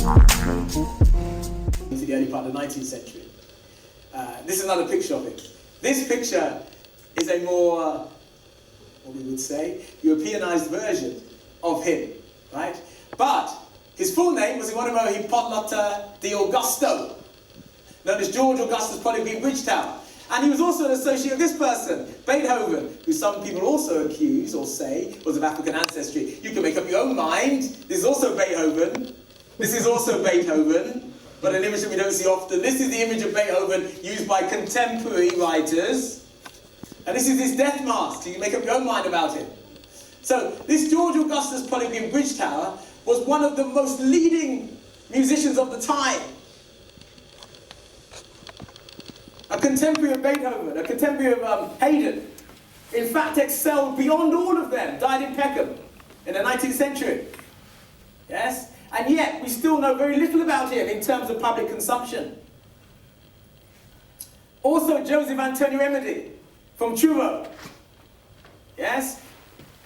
Into the early part of the 19th century. This is another picture of him. This picture is a more, what we would say, Europeanized version of him, right? But his full name was Hieronymo Hippolyta di Augusto, known as George Augustus Polygreen Bridgetower. And he was also an associate of this person, Beethoven, who some people also accuse or say was of African ancestry. You can make up your own mind. This is also Beethoven. This is also Beethoven, but an image that we don't see often. This is the image of Beethoven used by contemporary writers. And this is his death mask. You can make up your own mind about him. So this George Augustus Polygreen Bridgetower was one of the most leading musicians of the time. A contemporary of Beethoven, a contemporary of Haydn. In fact, excelled beyond all of them. Died in Peckham in the 19th century. Yes? And yet, we still know very little about him in terms of public consumption. Also, Joseph Antonio Emedy from Truro. Yes?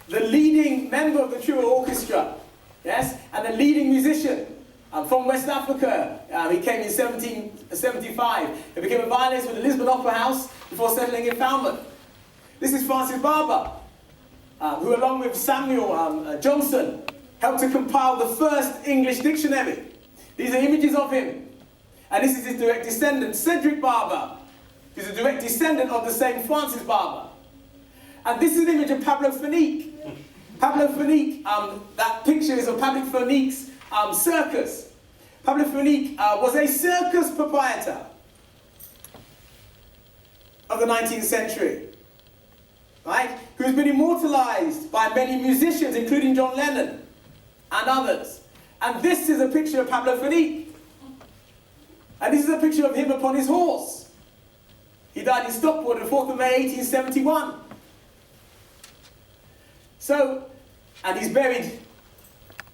The leading member of the Truro Orchestra. Yes? And the leading musician. From West Africa. He came in 1775. He became a violinist with the Lisbon Opera House before settling in Falmouth. This is Francis Barber, who along with Samuel Johnson helped to compile the first English dictionary. These are images of him. And this is his direct descendant, Cedric Barber. He's a direct descendant of the same Francis Barber. And this is an image of Pablo Fanique. Pablo Fanique, that picture is of Pablo Fanique's circus. Pablo Fanique was a circus proprietor of the 19th century, right? Who has been immortalized by many musicians, including John Lennon and others. And this is a picture of Pablo Fanique. And this is a picture of him upon his horse. He died in Stockport on the 4th of May, 1871. So, and he's buried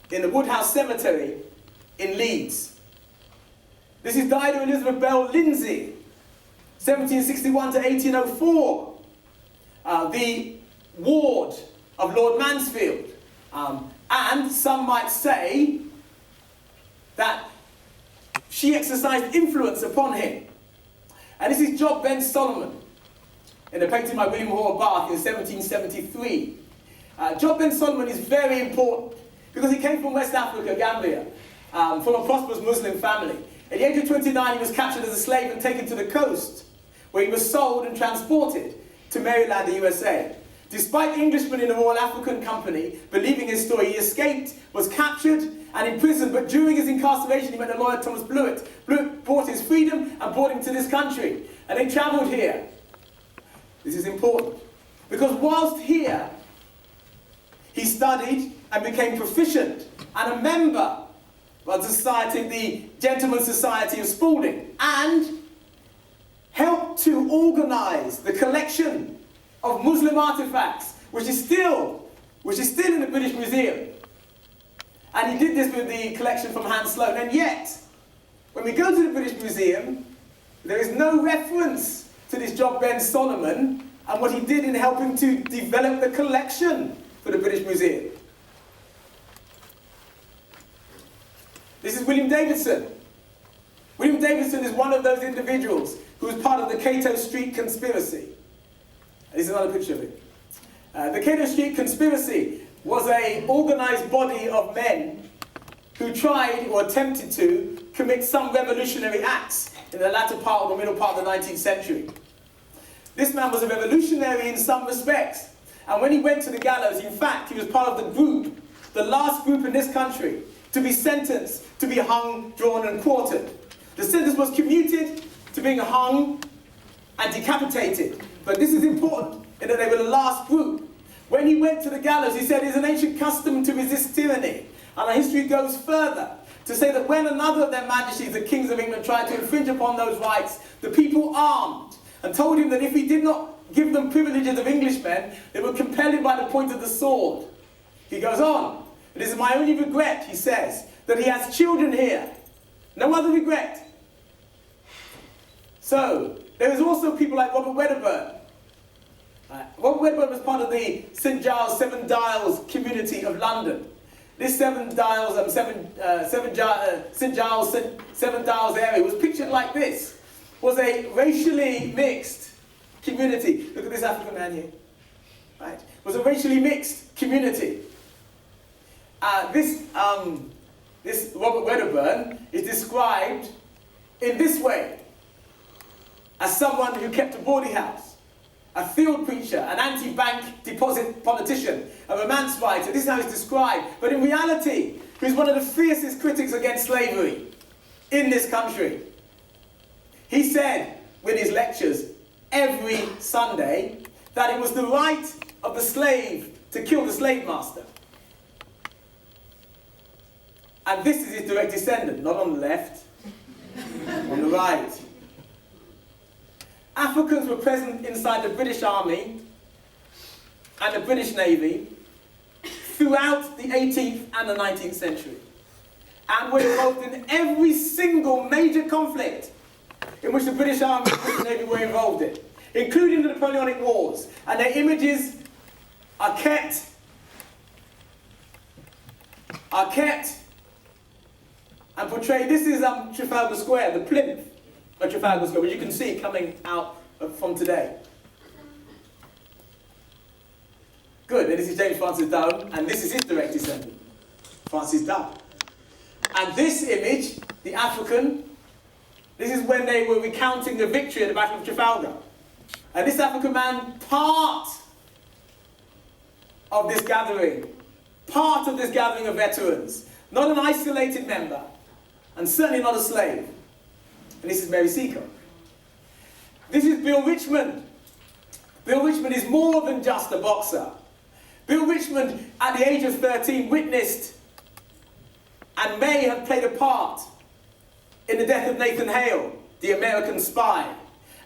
in the Woodhouse Cemetery in Leeds. This is Dido Elizabeth Bell Lindsay, 1761 to 1804, the ward of Lord Mansfield. And some might say that she exercised influence upon him. And this is Job Ben Solomon, in a painting by William Hall of Bath in 1773. Job Ben Solomon is very important because he came from West Africa, Gambia, from a prosperous Muslim family. At the age of 29, he was captured as a slave and taken to the coast, where he was sold and transported to Maryland, the USA. Despite Englishmen in the Royal African Company believing his story, he escaped, was captured and imprisoned, but during his incarceration he met the lawyer Thomas Blewett. Blewett bought his freedom and brought him to this country, and they travelled here. This is important, because whilst here, he studied and became proficient and a member of the society, the Gentlemen's Society of Spalding, and helped to organise the collection of Muslim artifacts, which is still in the British Museum. And he did this with the collection from Hans Sloane. And yet, when we go to the British Museum, there is no reference to this Job Ben Solomon and what he did in helping to develop the collection for the British Museum. This is William Davidson. William Davidson is one of those individuals who was part of the Cato Street Conspiracy. This is another picture of him. The Cato Street Conspiracy was an organised body of men who tried or attempted to commit some revolutionary acts in the latter part or the middle part of the 19th century. This man was a revolutionary in some respects. And when he went to the gallows, in fact, he was part of the group, the last group in this country, to be sentenced to be hung, drawn and quartered. The sentence was commuted to being hung and decapitated. But this is important, in that they were the last group. When he went to the gallows, he said, it's an ancient custom to resist tyranny. And our history goes further to say that when another of their majesties, the kings of England, tried to infringe upon those rights, the people armed and told him that if he did not give them privileges of Englishmen, they would compel him by the point of the sword. He goes on, it is my only regret, he says, that he has children here. No other regret. So, there is also people like Robert Wedderburn. Robert Wedderburn was part of the St Giles, Seven Dials community of London. This St. Giles, Seven Dials area was pictured like this. Was a racially mixed community. Look at this African man here. Right? Was a racially mixed community. This Robert Wedderburn is described in this way as someone who kept a boarding house, a field preacher, an anti-bank deposit politician, a romance writer. This is how he's described. But in reality, he was one of the fiercest critics against slavery in this country. He said, with his lectures every Sunday, that it was the right of the slave to kill the slave master. And this is his direct descendant, not on the left, on the right. Africans were present inside the British Army and the British Navy throughout the 18th and the 19th century, and were involved in every single major conflict in which the British Army and the British Navy were involved in, including the Napoleonic Wars. And their images are kept and portrayed. This is Trafalgar Square, the Plymouth of Trafalgar Square, which you can see coming out from today. Good, and this is James Francis Durham, and this is his direct descendant, Francis Durham. And this image, the African, this is when they were recounting the victory at the Battle of Trafalgar. And this African man, part of this gathering of veterans, not an isolated member, and certainly not a slave. And this is Mary Seacombe. This is Bill Richmond. Bill Richmond is more than just a boxer. Bill Richmond, at the age of 13, witnessed and may have played a part in the death of Nathan Hale, the American spy,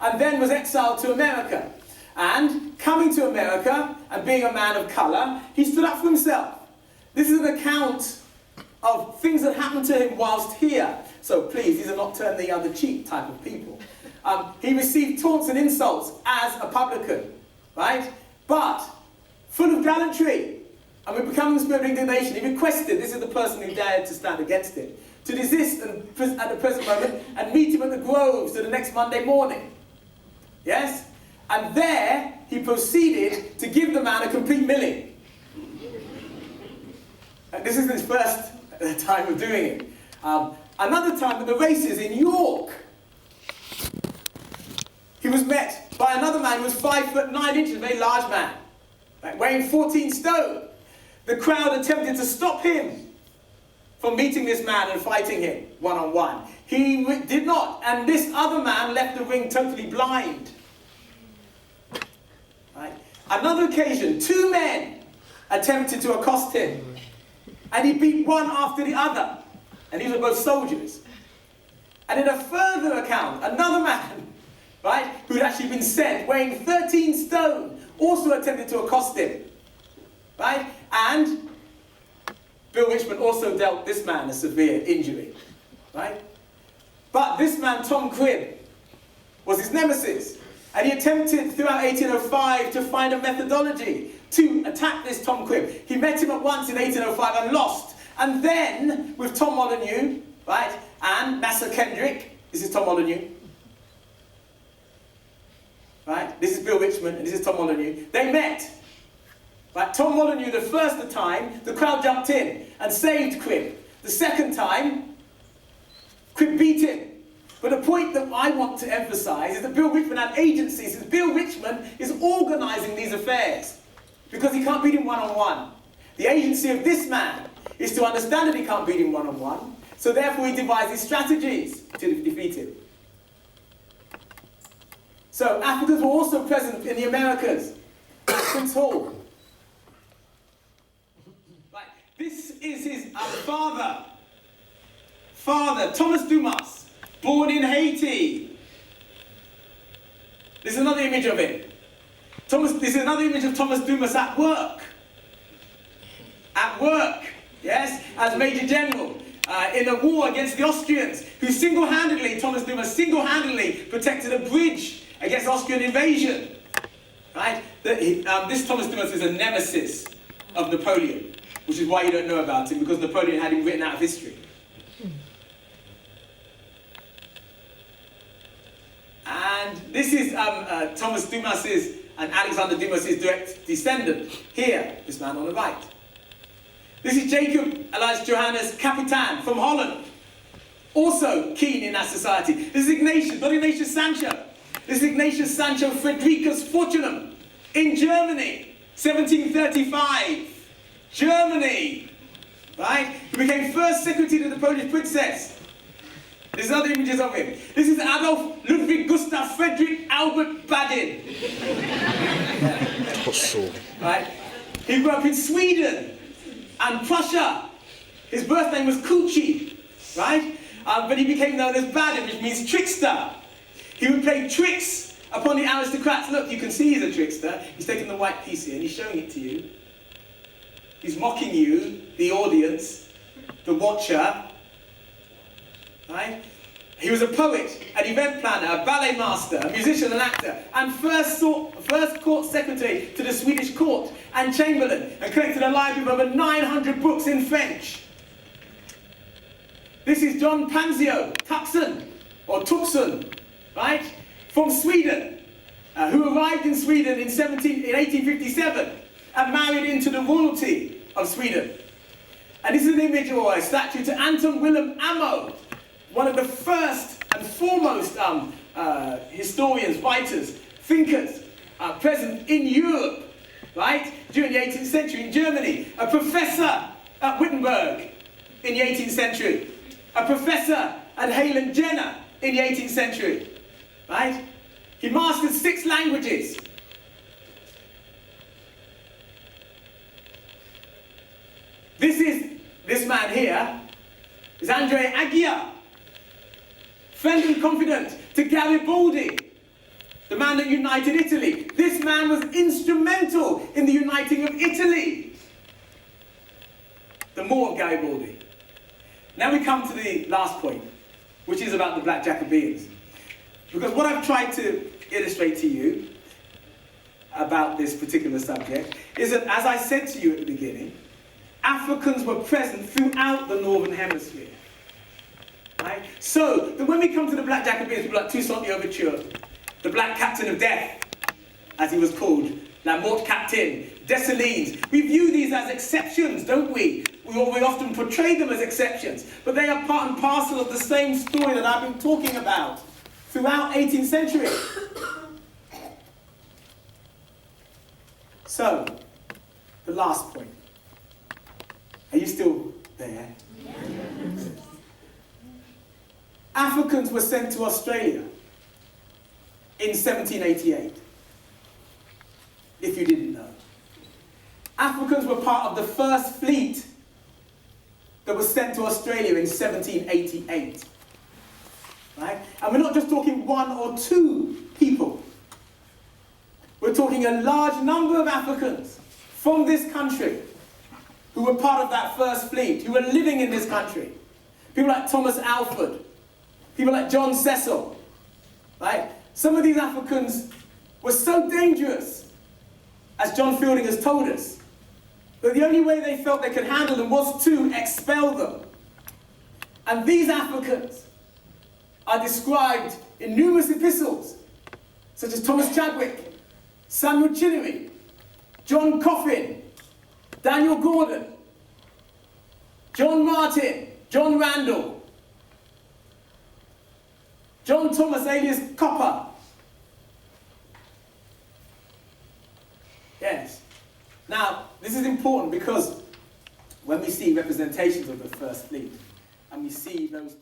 and then was exiled to America. And coming to America, and being a man of colour, he stood up for himself. This is an account of things that happened to him whilst here. So please, these are not turn the other cheek type of people. He received taunts and insults as a publican, right? But full of gallantry, and with becoming the spirit of indignation, he requested, this is the person who dared to stand against him, to desist at the present moment and meet him at the Groves the next Monday morning. Yes? And there, he proceeded to give the man a complete milling. And this is his first time of doing it. Another time at the races in York, he was met by another man who was 5'9" a very large man, right, weighing 14 stone. The crowd attempted to stop him from meeting this man and fighting him one-on-one. He did not, and this other man left the ring totally blind. Right? Another occasion, 2 men attempted to accost him, and he beat one after the other, and these were both soldiers. And in a further account, another man, right, who had actually been sent, weighing 13 stone, also attempted to accost him, right? And Bill Richmond also dealt this man a severe injury, right? But this man, Tom Cribb, was his nemesis, and he attempted throughout 1805 to find a methodology to attack this Tom Cribb. He met him at once in 1805 and lost. And then, with Tom Molyneux, right, and Massa Kendrick, this is Tom Molyneux, right, this is Bill Richmond, and this is Tom Molyneux, they met. Right, Tom Molyneux, the first time, the crowd jumped in and saved Cribb. The second time, Cribb beat him. But the point that I want to emphasise is that Bill Richmond had agency, since Bill Richmond is organising these affairs, because he can't beat him one-on-one. The agency of this man is to understand that he can't beat him one-on-one, so therefore he devises strategies to defeat him. So Africans were also present in the Americas, at Prince Hall. Right. This is his father, Thomas Dumas, born in Haiti. This is another image of him. This is another image of Thomas Dumas at work. At work, yes, as Major General in a war against the Austrians, who Thomas Dumas single-handedly protected a bridge against Austrian invasion. Right? This Thomas Dumas is a nemesis of Napoleon, which is why you don't know about him, because Napoleon had him written out of history. And this is Thomas Dumas's and Alexander Dumas's direct descendant. Here, this man on the right. This is Jacob Elias Johannes Capitan from Holland. Also keen in that society. This is Ignatius, not Ignatius Sancho. This is Ignatius Sancho Fredricus Fortunum in Germany, 1735. Germany, right? Who became first secretary to the Polish princess. There's other images of him. This is Adolf Ludwig Gustav Frederick Albert Badin. Right? He grew up in Sweden and Prussia. His birth name was Kuchi, right? But he became known as Badin, which means trickster. He would play tricks upon the aristocrats. Look, you can see he's a trickster. He's taking the white piece here and he's showing it to you. He's mocking you, the audience, the watcher. Right? He was a poet, an event planner, a ballet master, a musician, an actor, and first court secretary to the Swedish court and chamberlain, and collected a library of over 900 books in French. This is John Panzio Tuxen, or Tuxen, right, from Sweden, who arrived in Sweden in 1857 and married into the royalty of Sweden. And this is an image or a statue to Anton Willem Amo, one of the first and foremost historians, writers, thinkers present in Europe, right, during the 18th century in Germany. A professor at Wittenberg in the 18th century. A professor at Halen Jenner in the 18th century, right? He mastered 6 languages. This man here is Andrea Agia, friend and confidant to Garibaldi, the man that united Italy. This man was instrumental in the uniting of Italy. The more of Garibaldi. Now we come to the last point, which is about the Black Jacobeans. Because what I've tried to illustrate to you about this particular subject is that, as I said to you at the beginning, Africans were present throughout the Northern Hemisphere. Right? So, that when we come to the Black Jacobeans, people like Toussaint Louverture, the Black Captain of Death, as he was called, La Mort Captain, Dessalines, we view these as exceptions, don't we? We often portray them as exceptions, but they are part and parcel of the same story that I've been talking about throughout 18th century. So, the last point. Are you still there? Yeah. Africans were sent to Australia in 1788, if you didn't know. Africans were part of the first fleet that was sent to Australia in 1788. Right? And we're not just talking 1 or 2 people. We're talking a large number of Africans from this country who were part of that first fleet, who were living in this country. People like Thomas Alford, people like John Cecil, right? Some of these Africans were so dangerous, as John Fielding has told us, that the only way they felt they could handle them was to expel them. And these Africans are described in numerous epistles, such as Thomas Chadwick, Samuel Chinnery, John Coffin, Daniel Gordon, John Martin, John Randall, John Thomas alias Copper. Yes. Now, this is important because when we see representations of the First Fleet and we see those